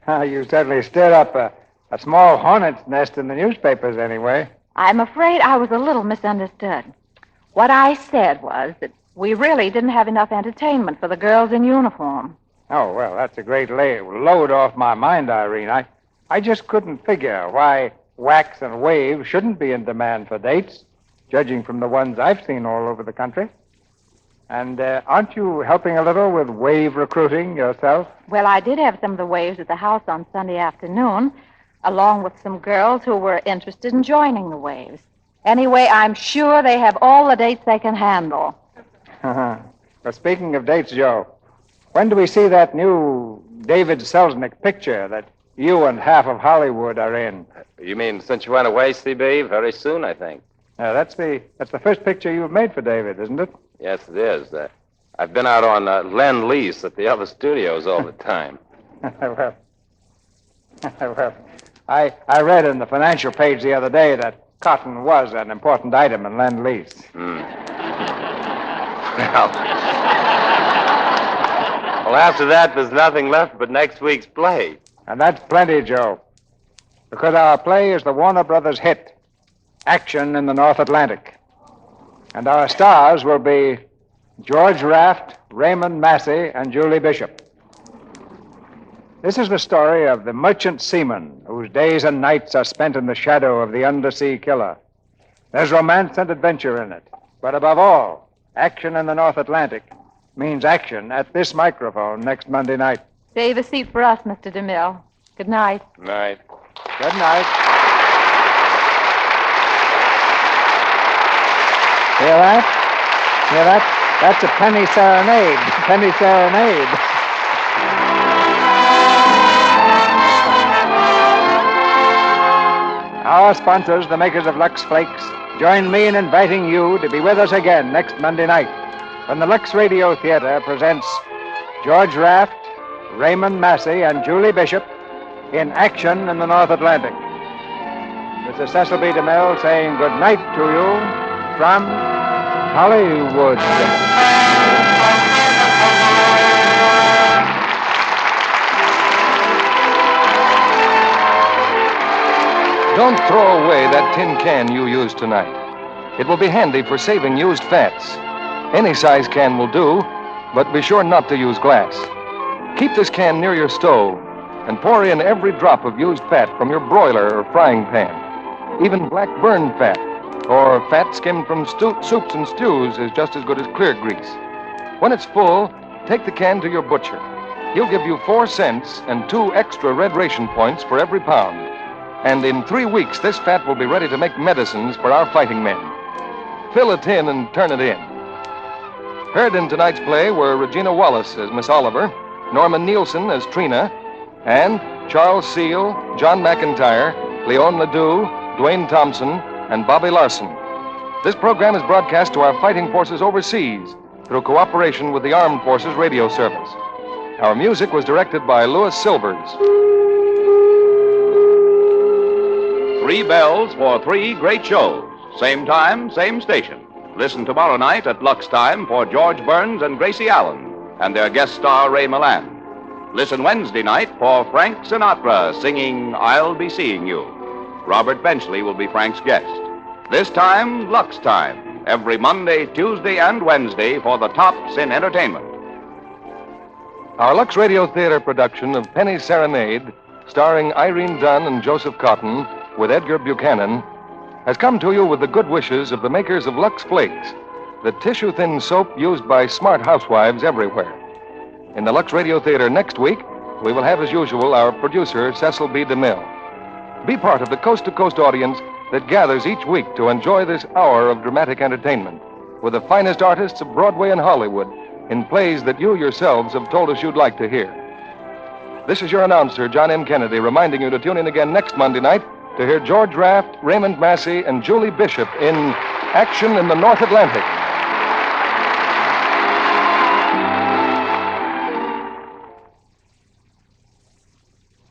You certainly stirred up a small hornet's nest in the newspapers, anyway. I'm afraid I was a little misunderstood. What I said was that we really didn't have enough entertainment for the girls in uniform. Oh, well, that's a great load off my mind, Irene. I just couldn't figure why wax and wave shouldn't be in demand for dates, judging from the ones I've seen all over the country. And aren't you helping a little with wave recruiting yourself? Well, I did have some of the waves at the house on Sunday afternoon, along with some girls who were interested in joining the waves. Anyway, I'm sure they have all the dates they can handle. Well, speaking of dates, Joe, when do we see that new David Selznick picture that you and half of Hollywood are in. You mean since you went away, CB? Very soon, I think. That's the first picture you've made for David, isn't it? Yes, it is. I've been out on Lend-Lease at the other studios all the time. well, I read in the financial page the other day that Cotten was an important item in Lend-Lease. Well, after that, there's nothing left but next week's play. And that's plenty, Joe. Because our play is the Warner Brothers hit, Action in the North Atlantic. And our stars will be George Raft, Raymond Massey, and Julie Bishop. This is the story of the merchant seaman whose days and nights are spent in the shadow of the undersea killer. There's romance and adventure in it. But above all, action in the North Atlantic means action at this microphone next Monday night. Save a seat for us, Mr. DeMille. Good night. Night. Good night. Hear that? Hear that? That's a penny serenade. Penny serenade. Our sponsors, the makers of Lux Flakes, join me in inviting you to be with us again next Monday night when the Lux Radio Theater presents George Raft, Raymond Massey, and Julie Bishop in Action in the North Atlantic. This is Cecil B. DeMille saying good night to you from Hollywood. Don't throw away that tin can you used tonight. It will be handy for saving used fats. Any size can will do, but be sure not to use glass. Keep this can near your stove and pour in every drop of used fat from your broiler or frying pan. Even black burned fat or fat skimmed from soups and stews is just as good as clear grease. When it's full, take the can to your butcher. He'll give you 4 cents and 2 extra red ration points for every pound. And in 3 weeks, this fat will be ready to make medicines for our fighting men. Fill a tin and turn it in. Heard in tonight's play were Regina Wallace as Miss Oliver, Norman Nielsen as Trina, and Charles Seal, John McIntyre, Leon Ledoux, Dwayne Thompson, and Bobby Larson. This program is broadcast to our fighting forces overseas through cooperation with the Armed Forces Radio Service. Our music was directed by Louis Silvers. 3 bells for 3 great shows. Same time, same station. Listen tomorrow night at Lux Time for George Burns and Gracie Allen and their guest star Ray Milland. Listen Wednesday night for Frank Sinatra singing I'll Be Seeing You. Robert Benchley will be Frank's guest. This time, Lux Time. Every Monday, Tuesday, and Wednesday for the tops in entertainment. Our Lux Radio Theater production of Penny Serenade, starring Irene Dunne and Joseph Cotten, with Edgar Buchanan, has come to you with the good wishes of the makers of Lux Flakes, the tissue-thin soap used by smart housewives everywhere. In the Lux Radio Theater next week, we will have, as usual, our producer, Cecil B. DeMille. Be part of the coast-to-coast audience that gathers each week to enjoy this hour of dramatic entertainment with the finest artists of Broadway and Hollywood in plays that you yourselves have told us you'd like to hear. This is your announcer, John M. Kennedy, reminding you to tune in again next Monday night to hear George Raft, Raymond Massey, and Julie Bishop in Action in the North Atlantic.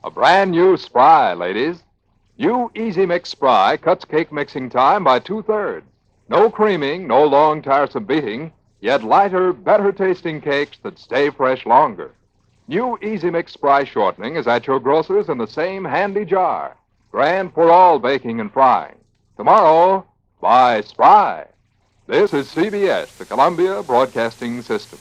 A brand new Spry, ladies. New Easy Mix Spry cuts cake mixing time by 2/3. No creaming, no long, tiresome beating, yet lighter, better-tasting cakes that stay fresh longer. New Easy Mix Spry shortening is at your grocer's in the same handy jar. Grand for all baking and frying. Tomorrow, buy Spry. This is CBS, the Columbia Broadcasting System.